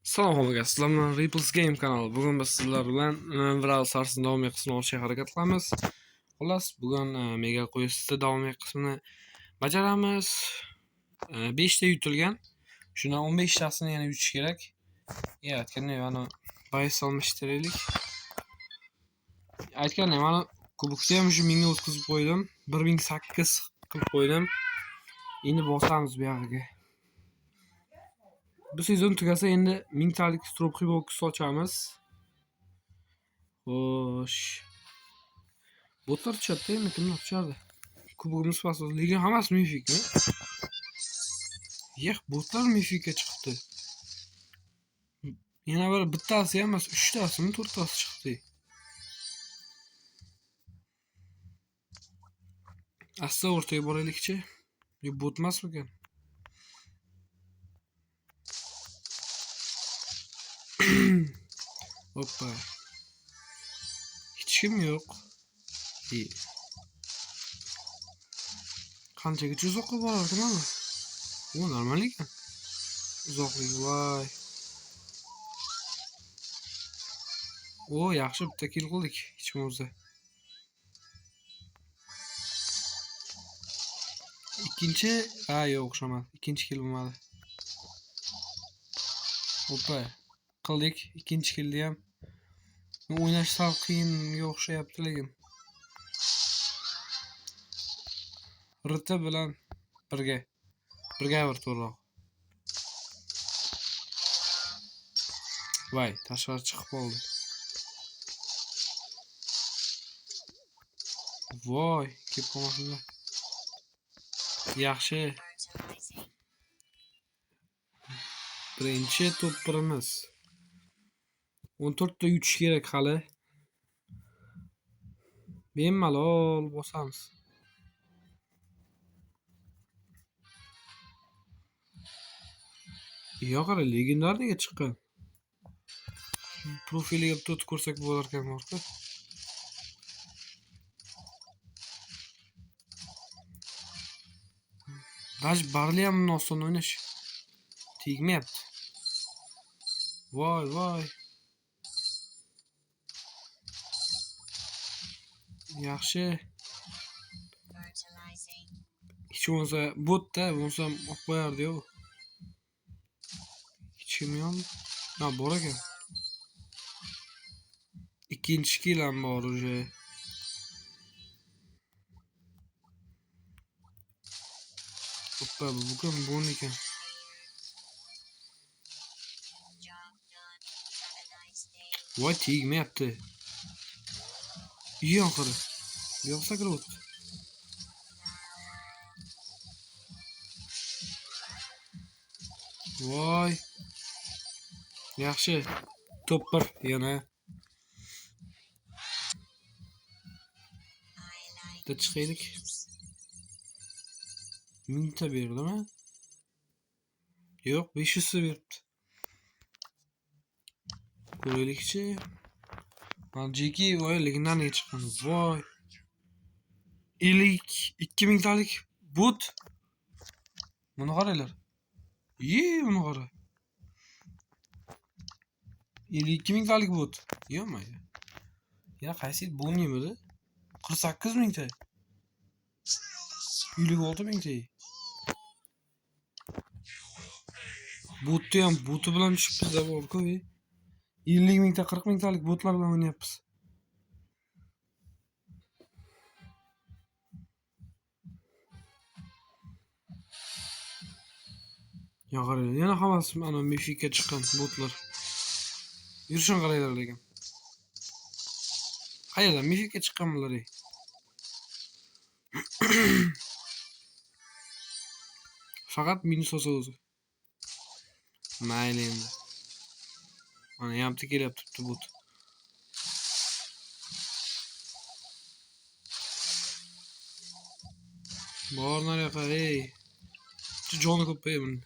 Assalomu alaykum. Sizlar bilan Ripples Game kanali. Bugun biz sizlar bilan Brawl Stars'ning davomiy qismini olishga harakat qilamiz. Xullas, bugun Mega Quest'ning davomiy qismini bajaramiz. 5 ta yutilgan. Shundan 15 tasini yana yutish kerak. Aytgandek, mana bayis solmishtiraylik. Aytgandek, mana kubokda ham shu 1000 o'tkazib qo'ydim. 1008 qilib qo'ydim. Endi bosamiz bu yerga. Bu sezon tugasa endi 1000 talik stropli box ochamiz. Xo'sh. Botlar tushadi-mi? Kimlar tushadi? Kubogimiz pasos. Lekin hammasi mifikmi? Botlar mifikga chiqdi. Yana bir bittasi ham emas, 3 tasimi, 4 tasi chiqdi. Asta o'rtaga boraylikchi. Bu bot emasmikan? Hoppa. Hech kim yo'q. Qanchaga uzoqqa borardim mana? Bu normal ekan. Uzoqlik voy. Yaxshi bitta kill qildik hech bo'lmasa. Ikkinchi, yo'q o'xshamadi. Ikkinchi kill bo'lmadi. Hoppa. Qildik ikkinchi killni ham. O'ynash sal qiyinga o'xshayapti lekin. Rita bilan birga bir to'g'riroq. Voy, tashqari chiqib qoldi. Voy, kelib qolmasinlar. Yaxshi. Birinchi to'pirimiz. 14 ta yutish kerak hali. Bemalol bosamiz. Qara, legendarniga chiqqan. Profiliga bitta o'tib ko'rsak bo'lar ekan marka. Даже barli ham oson o'ynash. Tegmayapti. Voy. Yaxshi. Hech bo'lmasa botda bo'lsam olib qo'yardi-yu. Hech kim yo'q. Bor ekan. Ikkinchi kill ham bor уже. Hoppa, bugun bon ekan. Voy, tegmayapti. Oxiri. Yo'q sakrab o'tdi. Voy. Yaxshi. Top 1 yana. Bitta chiqaylik. 1000 ta berdimi? Yo'q, 500 ta beribdi. Ko'raylikchi. Jeki voy legendarniga chiqqan. Voy. 2000 talik bot. Buni qaranglar. Buni qara. 22000 talik bot. Yo'qmaydi. Ya qaysi boniymi? 48000 ta. 56000 ta. Botni ham boti bilan tushibmiz borku. 50000 ta, 40000 talik botlar bilan o'ynayapmiz. Qaranglar, yana hammasi mana mifikga chiqqan botlar. Yurishini qaranglar lekin. Qayerdan mifikga chiqqan bular? Faqat minus olsa o'zi. Mayli endi. Mana yamti kelyapti bot. Bor nariyoqqa, joni ko'p buni.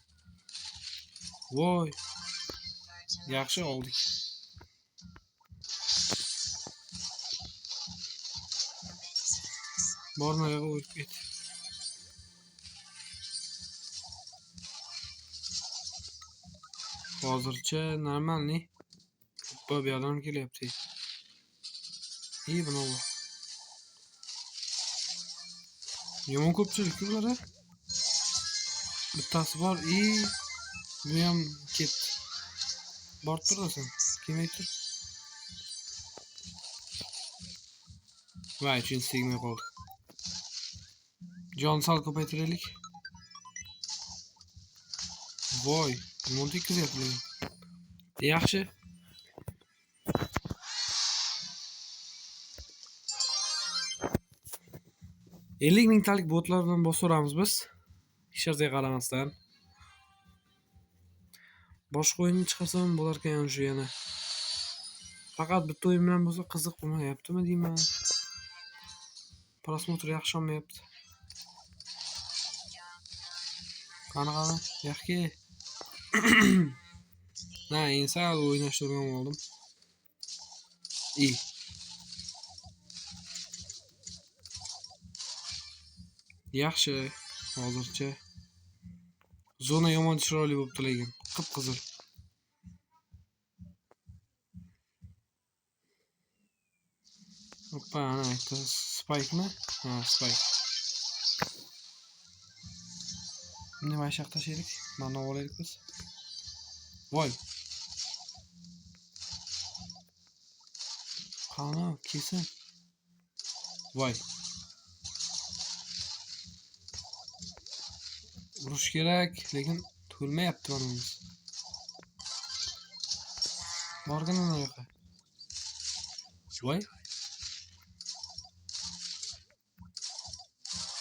Voy. Yaxshi oldik. Bor nariyoqqa o'tib ket. Hozircha normalniy. Bu yerdan kelyapti. İyi buna bu. Yomon ko'pchilik ular. Bittasi bor. Bu ham ketdi. Borib turasan. Kelmay tur. Voy, uchinchi tegmay qoldi. Jon sal ko'paytiraylik. Voy, yomon tekkizyapti. Yaxshi. 50 mingtalik botlar bilan bosaveramiz biz. Hech narsaga qaramasdan. Boshqa o'yinni chiqarsam bo'lar ekan shu yana. Faqat bitta o'yin bilan bo'lsa qiziq bo'lmayaptimi deyman. Prosmotr yaxshi olmayapti. Qanaqa? Yaxki. Na, sal o'ynashni o'rganib oldim. Yaxshi, hozircha. Zona yomon chiroyli bo'libdi lekin, qip-qizil. Hoppa, ana bitta Spike'mi? Ha, Spike. Buni mana shu yoqqa tashlaylik. Mana olaylik biz. Voy. Qani, kesin. Voy. Urush kerak, lekin to'lmayapti bunimiz. Borgin ana yoqqa. Voy.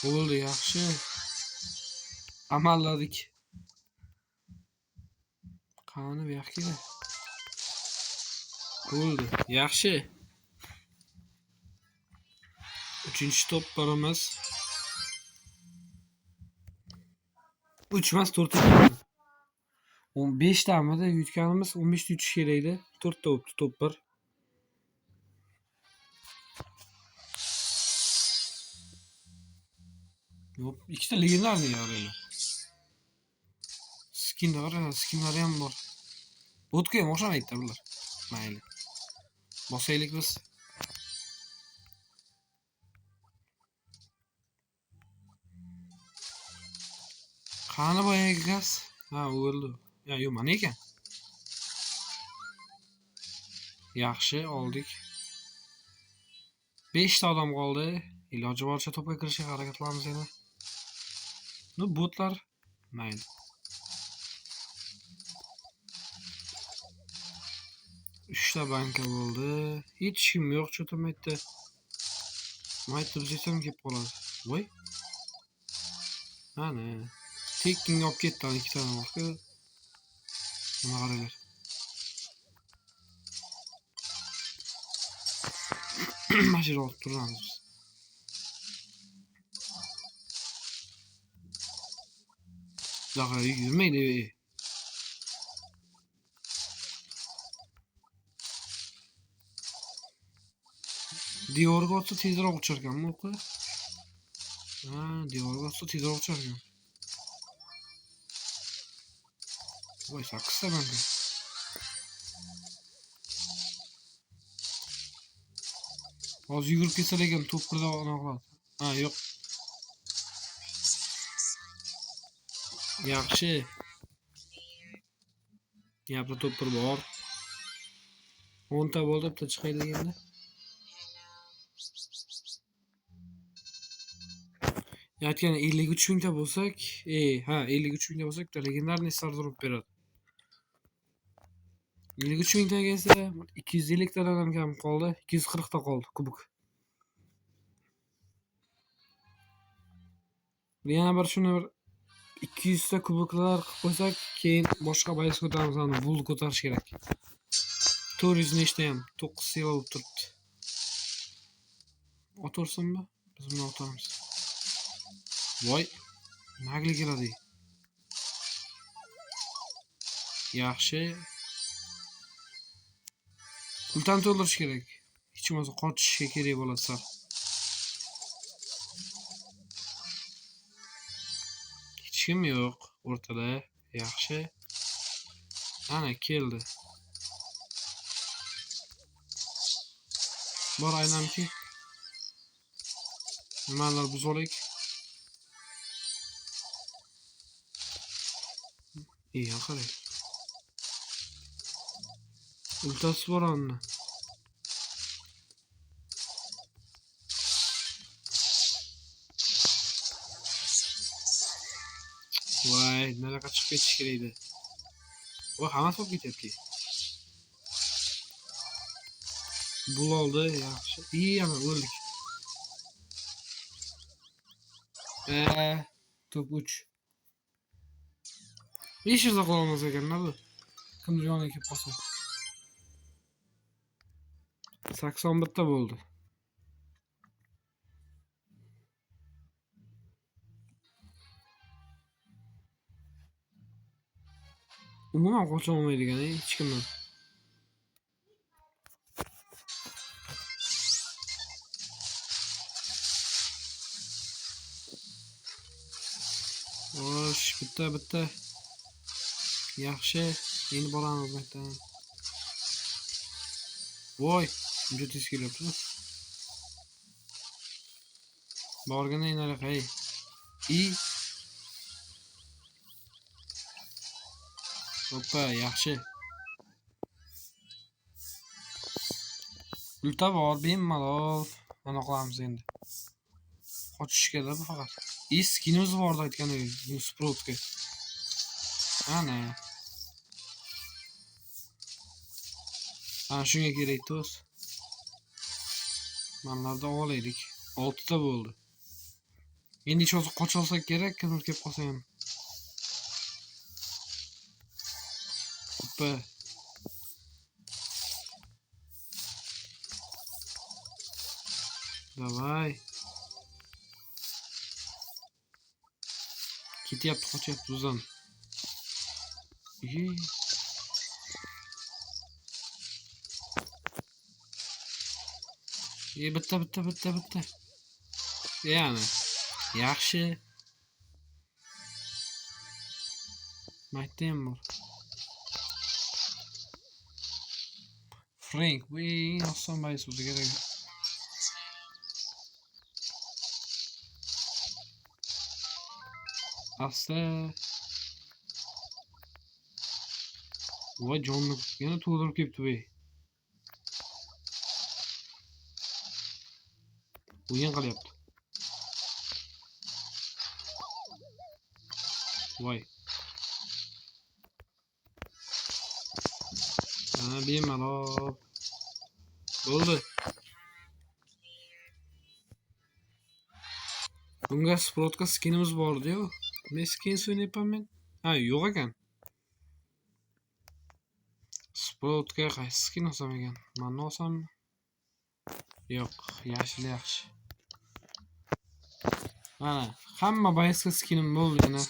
Bo'ldi, yaxshi. Amalladik. Qani bu yoqqa kerak. Bo'ldi, yaxshi. 3-top boramiz. 3 emas 4 ekan. 15 tamida yutganimiz 15 ta yutish kerak edi. 4 ta bo'libdi toplar. Yo'q, ikkita legendarniy yoraylar. Skinlar ham bor. Bo'tga ham o'xshamaydi bular. Mayli. Bosaylik biz. Qani boyagi gaz? Ha, o'ldi. Ya, yo'q, mana ekan. Yaxshi, oldik. 5 ta odam qoldi. Iloji boricha to'pga kirishga harakat qilamiz yana. Bu botlar mayli. Uchta banka bo'ldi. Hech kim yo'q cho'tamaydi. Maytib desam kelib qoladi. Voy. Ana. Tekkinga olib ketdi, ikkita bor-ku. Mana qaranglar. Mashina olib turamiz. Zaxa yurmaydi. Devorga otsa tezroq uchar ekanmi o'qi? Ha, devorga otsa tezroq uchar ekan. Voy, 8 ta banka. Hozir yugurib ketsa lekin to'p birda aniqladi. Ha, yo'q. Yaxshi. Yapra to'p bir bor. 10 ta bo'ldi, bitta chiqaydi deganda. Aytgan 53 mingta bo'lsak, ha, 53 mingta bo'lsak, bitta legendarniy stardrop beradi. 53 mingtaga esa 250 tadan kam qoldi, 240 ta qoldi kubok. Yana bir shuni 200 ta kuboklar qilib qo'ysak, keyin boshqa bayis ko'taramiz, ana bul ko'tarish kerak. 400 nechta ham 9 seva bo'lib turibdi. Otursinmi? Biz buni otamiz. Voy, nagli keladi. Yaxshi. Puldan to'ldirish kerak. Hech bo'lmasa qochishga kerak bo'ladi sal. Hech kim yo'q o'rtada. Yaxshi. Ana keldi. Bor aynamki. Nimalar buzolik. İyi qarang. Ultasi bor onni. Voy, nariyoqqa chiqib ketish kerak edi. O hammasi olib ketyapti. Bul oldi, yaxshi. İyi ana o'ldik. Top 3. Ish iza qolamiz ekan-da bu. Kimdir yoniga kelib qolsa. 81 ta bo'ldi. Umuman qocha olmaydigan hech kimdan. Xo'sh, bitta. Yaxshi. Endi boramiz maktab. Voy, juda tez kelyapti. Borganda endi qay. Hoppa, yaxshi. Ulta bor, bemalol. Mana qilamiz endi. Qochish kerak faqat. Skinimiz bor aytganidek, bu Sproutga. Ana. Ana shunga kerak do'st. Manlarda olaylik. 6 ta bo'ldi. Endi hozir qocha olsak kerak, kimdir kelib qolsa ham. Hoppa. Davay. Ketyapti, qochyapti o'zim. Bitta. Yani. Yaxshi. Maktab bor. Frank, we oson bays o'zi kerak. Asta. Voy jonni yana to'ldirib kelibdi bu. O'yin qilyapti. Voy. Ana bemalol. Bo'ldi. Bunga Sproutga skinimiz bor-ku. Men skin o'ynayapman. Ha, yo'q ekan. Sproutga qaysi skin olsam ekan? Mana olsammi? Yo'q, yashil yaxshi. Mana, hamma bayisga skinim bo'ldi yana.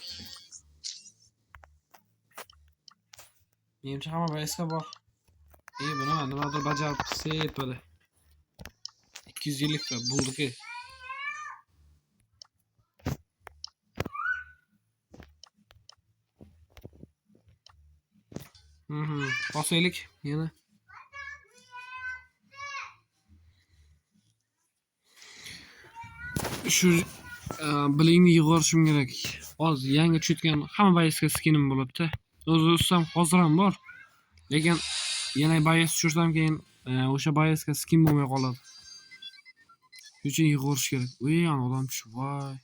Menimcha hamma bayisga bor. Buni nimadir bajarib sepadi. 250 ta bo'ldi-ki. Bosaylik yana. Shu bilingni yig'orishim kerak. Hozir yangi tushgan hamma bayisga skinim bo'libdi. O'zi ustam hozir ham bor. Lekin yana bayis tushirsam keyin o'sha bayisga skin bo'lmay qoladi. Shuning uchun yig'orish kerak. Voy, ana odam tushib, voy.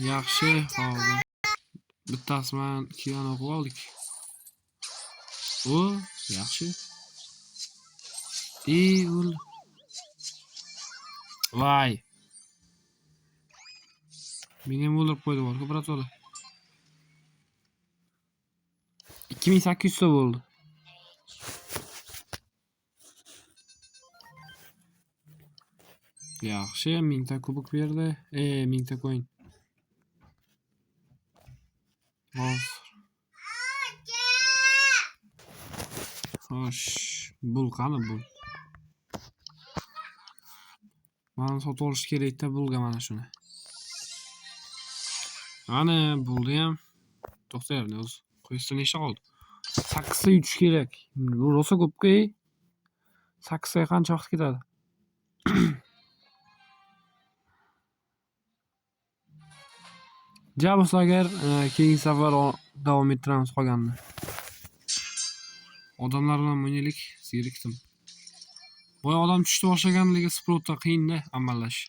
Yaxshi, hozir. Bittasiman 2 yana o'qib oldik. O, yaxshi. O'l. Voy. Meni ham o'ldirib qo'ydi bor, bratlar. 2800 ta bo'ldi. Yaxshi, 1000 ta kubok berdi. 1000 ta coin. Xo'sh, bul qani bul. Mana sotib olish kerak-da bulga mana shuni. Ana bo'ldi ham. To'xtayapti o'zi. Questda nechta qoldi? 8 ta yutish kerak. Bu rosa ko'pku. 8 ga qancha vaqt ketadi? Ja bo'lsa agar keyingi safar davom ettiramiz qolganini. Odamlar bilan o'ynaylik, zerikdim. Boy odam tushdi boshlaganligi Sproutda qiyin-da amallash.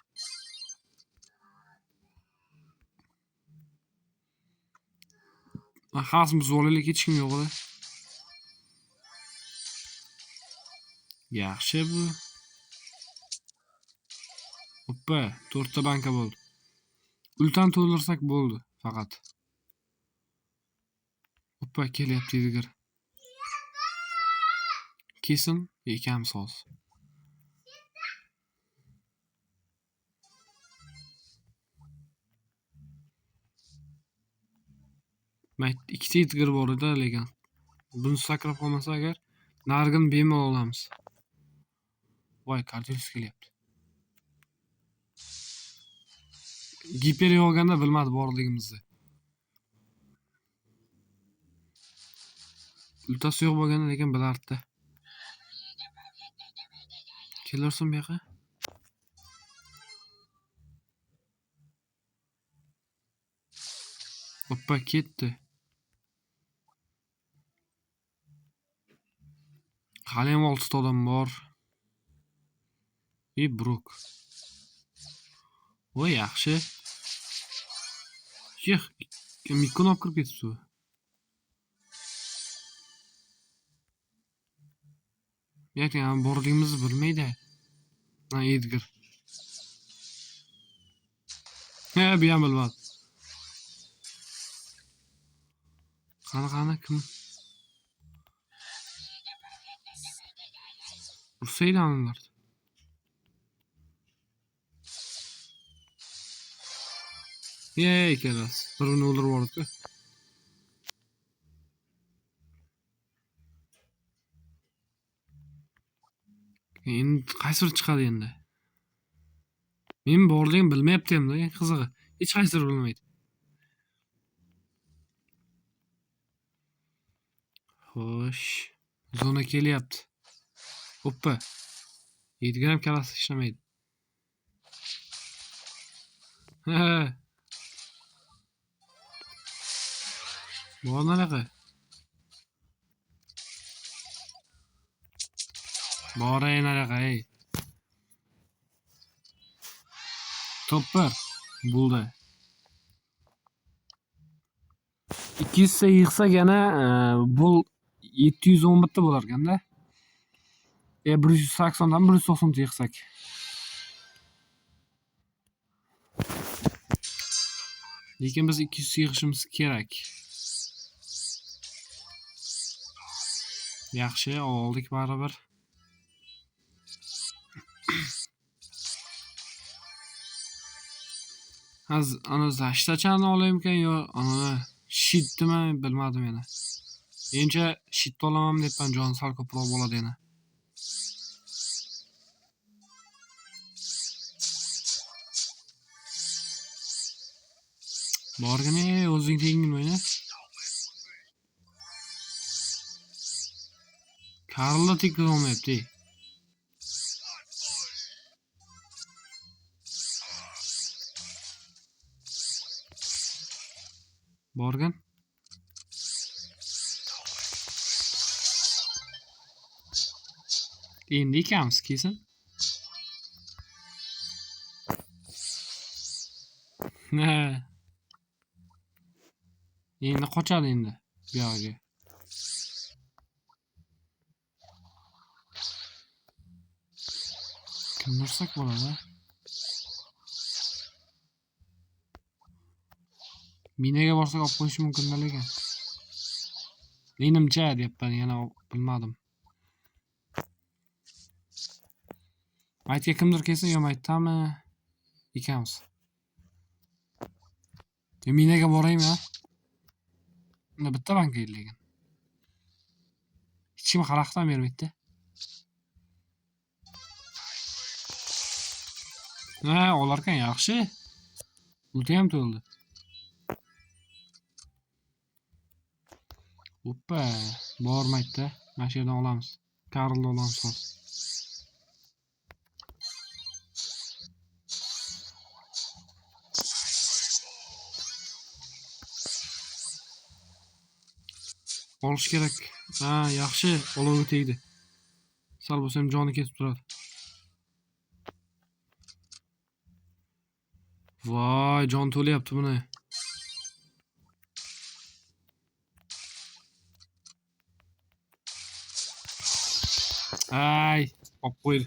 Xasimiz olaylik, hech kim yo'q edi. Yaxshi bu. Hoppa, 4 ta banka bo'ldi. Ultan to'ldirsak bo'ldi faqat. Hoppa, kelyapti Edgar. Kesin ekam soz. Mayt 2 ta Edgar bor edi, lekin buni sakrab qolmasa agar nargin bemalol olamiz. Voy, kartelus kelyapti. Giper yo'ganda bilmadi borligimizni. Ultasi yo'q bo'lganda lekin bilardi. Kelarsan bu yoqqa? Hoppa, ketdi. Hali ham 6 ta odam bor. Bruk. Voy, yaxshi. Yo'q, mikron olib kirib ketibdi. Yo'q, borligimizni bilmaydi. Ha, Edgar. Ha, bu ham bilmadi. Qani kim? Ursaydi anlar. Ikkalasi birini o'ldirib yubordi-ku. Endi qaysi biri chiqadi endi? Men borligim bilmayapti-da, qizig'i. Hech qaysi biri bilmaydi. Xo'sh, zona kelyapti. Hoppa. Edgar ham kalasi ishlamaydi. Ha. Bor naraqa? Boray naraqa, ey. Topper. Bo'ldi. 200 ta yig'sak yana bu 711 ta bo'lar ekanda. 180 dan 190 ta yig'sak. Lekin biz 200 yig'ishimiz kerak. Yaxshi, oldik baribir. Ana zashtachani olaymikan yo ana shitdimi bilmadim yana. Menimcha shitni olaman debman, jon sal ko'proq bo'ladi yana. Borgina o'zing tengin o'yna. Karlo teklolmayapti. Borgan. Endi ekamiz kesin. Ha. Endi qochadi endi bu yoqqa. Kim nursak bo'ladi? Minaga borsak olib qo'yish mumkin lekin. Menimcha deyapman, yana bilmadim. Maytga kimdir kelsa yo maytdami? Ekamiz. Minaga boraymi ha? Unda bitta banka edi lekin. Hech kim xalaqdan bermaydi-da. Ha, olarkan yaxshi. Ulti ham to'ldi. Hoppa, bormaydi. Mana shu yerdan olamiz. Karlni olamiz hozir. Olish kerak. Ha, yaxshi. Olovga tegdi. Sal bo'lsa ham joni ketib turadi. Voy, jon to'layapti buni. Ay, olib qo'ydi.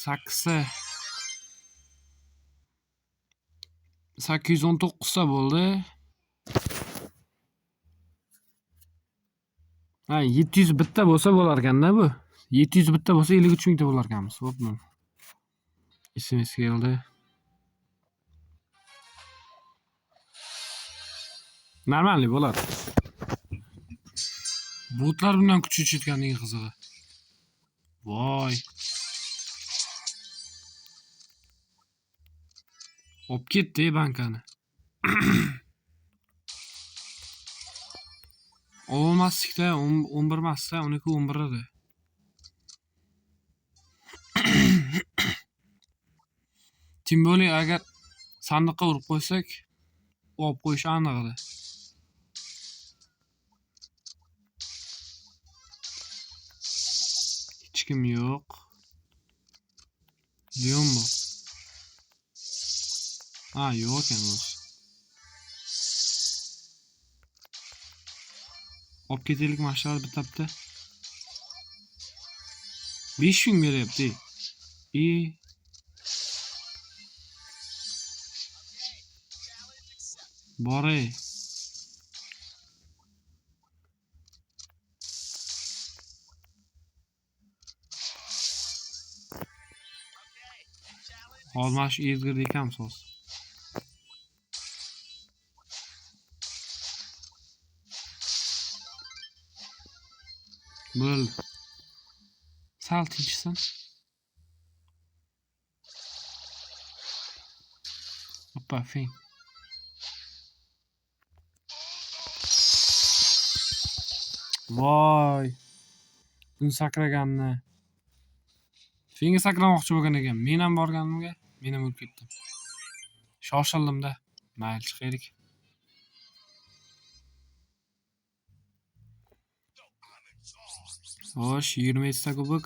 819 ta bo'ldi. Ha, 700 bitta bo'lsa bo'lar ekanda bu. 700 bitta bo'lsa 53 mingta bo'lar ekanmiz. Hopman. SMS keldi. Normalniy bo'ladi. Botlar bilan kuch yetganning qizig'i. Voy. Olib ketdi bankani. Olmaslikda 11 emasda, 12 11 edi. Tim bo'lay agar sandiqqa urib qo'ysak, olib qo'yish aniq edi. Hech kim yo'q. Leon bu. Ha, yo'q ekan o'zi. Olib ketaylik mashlar bitta. 5000 beryapti. Boray. Olmash Edgar ekanmiz hozir. Bo'ldi. Sal tinchsin. Hoppa, fin. Voy. Buni sakraganni. Finga sakramoqchi bo'lgan ekan. Men ham borganimga, men ham o'lib ketdim. Shoshildim-da. Mayli chiqaylik. Xo'sh, 20 ta kubok.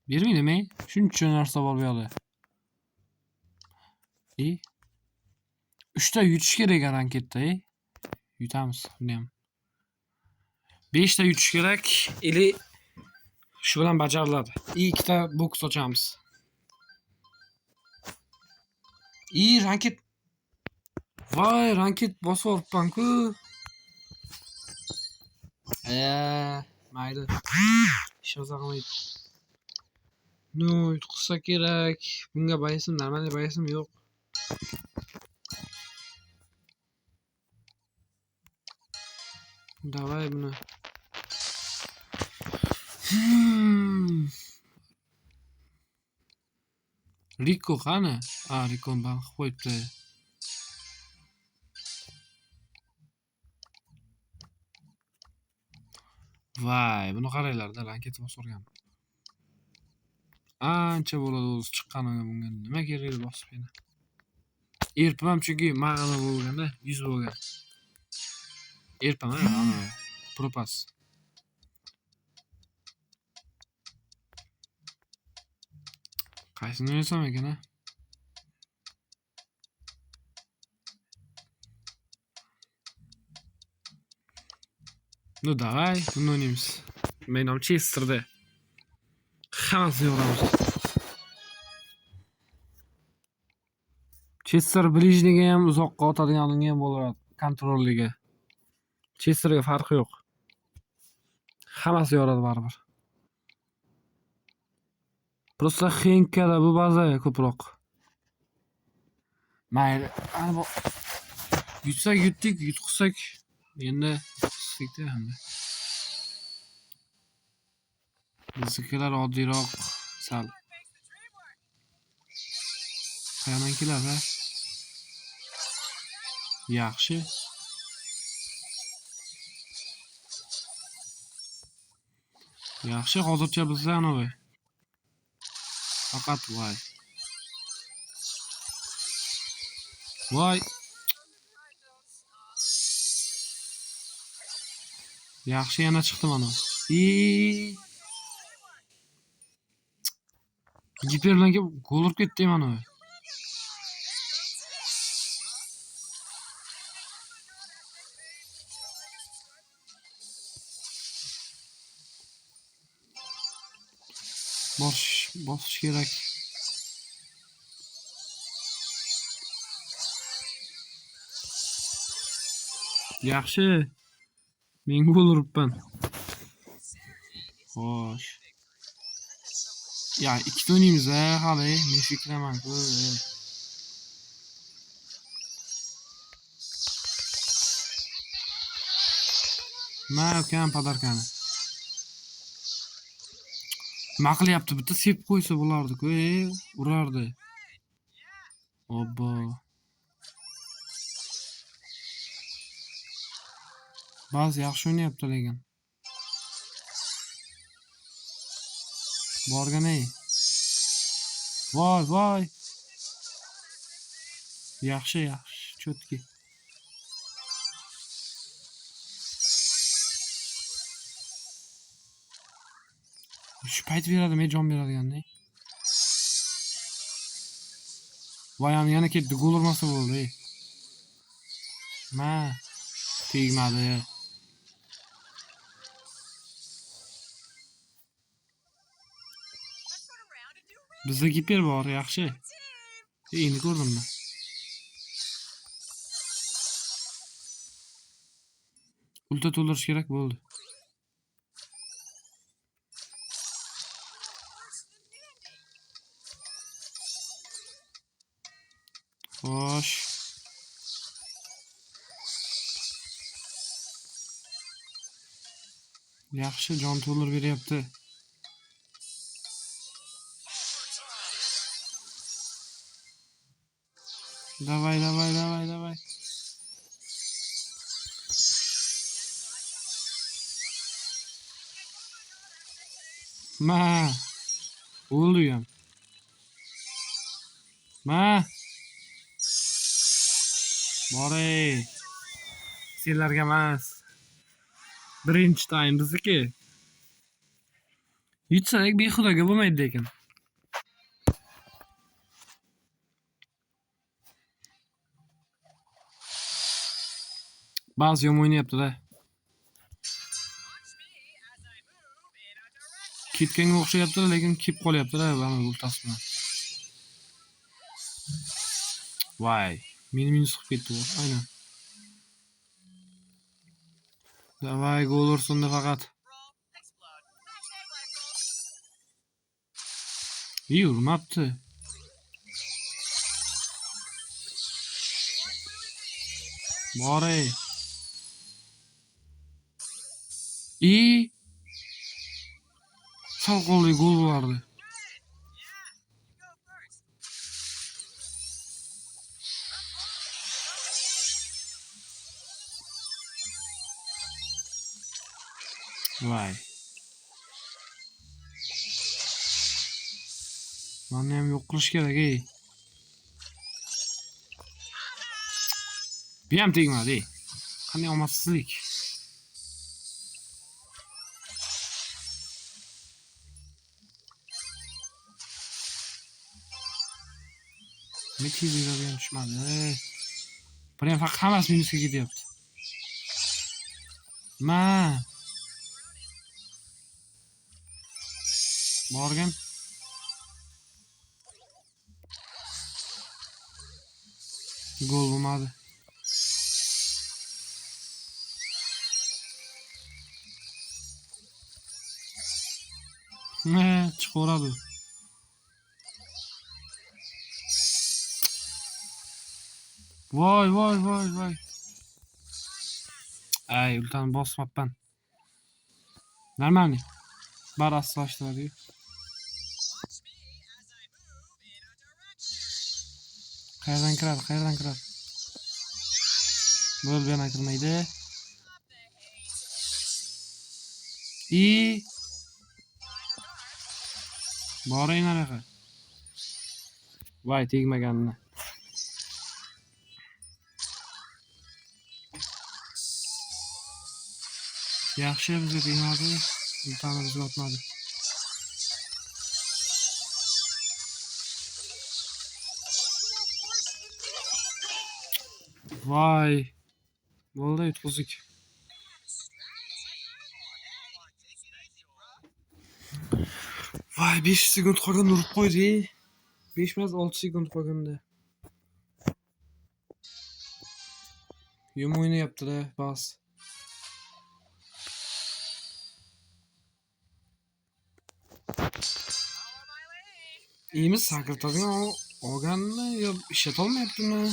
Bermaydimi? Shuncha narsa bor bu yoqda. 3 ta yutish kerak ranketda, Yutamiz buni ham. 5 ta yutish kerak. Ili shu bilan bajariladi. 2 ta boks ochamiz. Ranket. Voy, ranket bosib olibman-ku. Mayli. Ish o'zag'maydi. Yutqizsa kerak. Bunga bayasim, normalniy bayasim yo'q. Davay buni. Riko qani? Ha, Rikoni ban qilib qo'yibdi. Vay, buni qaranglar-da, ranket bosib olgan. Ancha bo'ladi o'zi chiqqaniga bunga. Nima kerak bosib yana? Erpam chunki ma'no bo'lganda 100 bo'lgan. Erpam ana propas. Qaysini o'ysam ekan-a? Ну давай, buni o'ynaymiz. Men ham Chesterda. Hammasini yoramiz. Chester blижнийga ham uzoqqa otadiganligi ham bo'ladi, kontrolliga. Chesterga farqi yo'q. Hammasi yoradi baribir. Просто Henkada bu baza ko'proq. Mayli, ana bu yutsak yutdik, yutqizsak endi yutqizdik-da hamda. Biznikilar oddiyroq sal. Qayerdan keladi? Yaxshi. Yaxshi, hozircha bizda anavi. Faqat voy. Voy. Yaxshi yana chiqdi mana. Giperlarga gol urib ketdi mana. Bosish kerak. Yaxshi. Men gol uribman. Xo'sh. Ya ikkita o'ynaymiz hali. Men fikraman. Ma ukam podarkani. Nima qilyapti? Bitta sepib qo'ysa bo'lardi-ku, urardi. Obbo. Ba'zi yaxshi o'ynayapti lekin. Borgan-ey. Voy. Yaxshi, cho'tki. Shu payt beradimi, jon beradigan-ey. Voy, yana ketdi, gol urmasa bo'ldi. Ma, tegmadi. Bizda giper bor, yaxshi. Endi ko'rdim men. Ulta to'ldirish kerak bo'ldi. Xo'sh. Yaxshi, jon to'ldirib beryapti. Davay. Ma. O'ldi ham. Ma. Boray. Senlarga emas. Birinchi time bizniki. Yutsak behudaga bo'lmaydi lekin. Ba'zi yomon o'ynayapti-da. Ketganga o'xshayapti, lekin kelib qolyapti-da, mana ultasi bilan. Voy, meni minus qilib ketdi bu. Aynan. Davay, gol ursin faqat. Urmabdi. Boray. Sal qoldi, gol bo'lardi. Voy. Meni ham yo'q qilish kerak, Bu ham tegmadi. Qanday omadsizlik. Meteorlar ham tushmadi. Biram faqat hammasi minusga ketyapti. Ma. Borgan. Gol bo'lmadi. Chiqaveradi. Voy. Ay, ultani bosmabman. Normalniy. Bari aslashtiradi. Qayerdan kiradi? Böyle bir yana kirmaydi. Borayın anaqa. Vay tegmaganini. Yaxshi bizga tegmadi. Bir tane bizga otmadi. Vay. Bo'ldi yutqizdik. Vay 5 sekund qolganda urib qo'ydi. 5 emas 6 sekund qolganda. Yum o'ynayapti-da, bas. İyimiz sakırtadın olganmi yo ishlatolmayaptimi?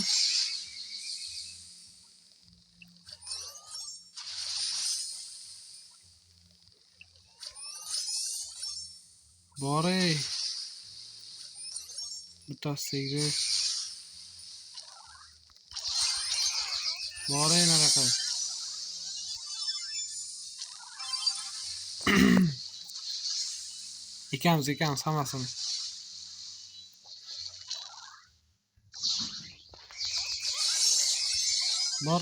Bor-ey. Bittasi tegdi. Bor-ey naraqa. Ekamiz hammasini. Bor.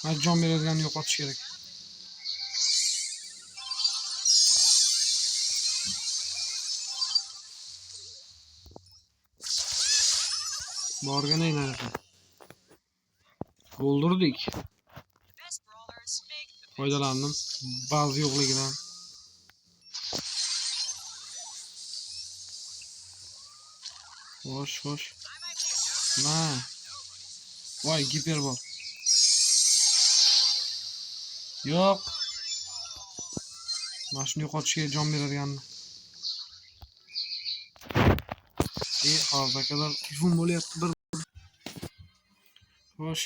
Mana jon beradiganni yo'qotish kerak. Borgan naraqa. O'ldirdik. Foydalandim. Ba'zi yo'qligidan. Xo'sh. Na. Voy, giper bor. Yo'q. Mana shuni yo'qotishga jon beradiganni. Hozir kadar telefon bo'lyapti bir. Xo'sh.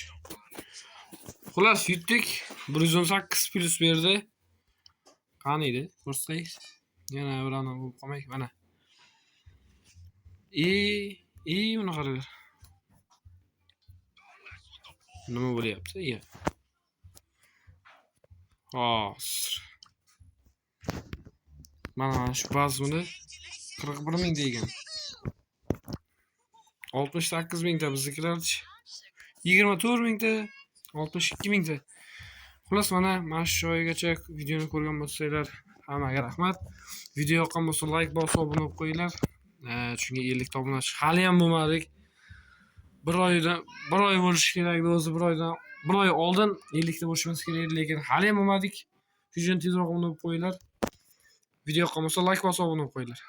Xullas yutdik. 118 plus berdi. Qani edi? Ko'rsatay. Yana birani bo'lib qolmay, mana. Buni qarang. Nima bo'lyapti? Hozir. Mana shu bazmini 41 ming degan. 68 mingta biznikilarchi. 24 mingta, 62 mingta. Xullas mana shu joygacha videoni ko'rgan bo'lsanglar, hammaga rahmat. Video yoqqan bo'lsa like bosib obuna bo'lib qo'yinglar. Chunki 50 ta obunachi hali ham bo'lmadik. Bir oy bo'lishi kerak edi o'zi, bir oy oldin 50 ta bo'lishimiz kerak edi, lekin hali ham bo'lmadik. Shu uchun tezroq obuna bo'lib qo'yinglar. Video yoqqan bo'lsa like bosib obuna bo'lib qo'yinglar.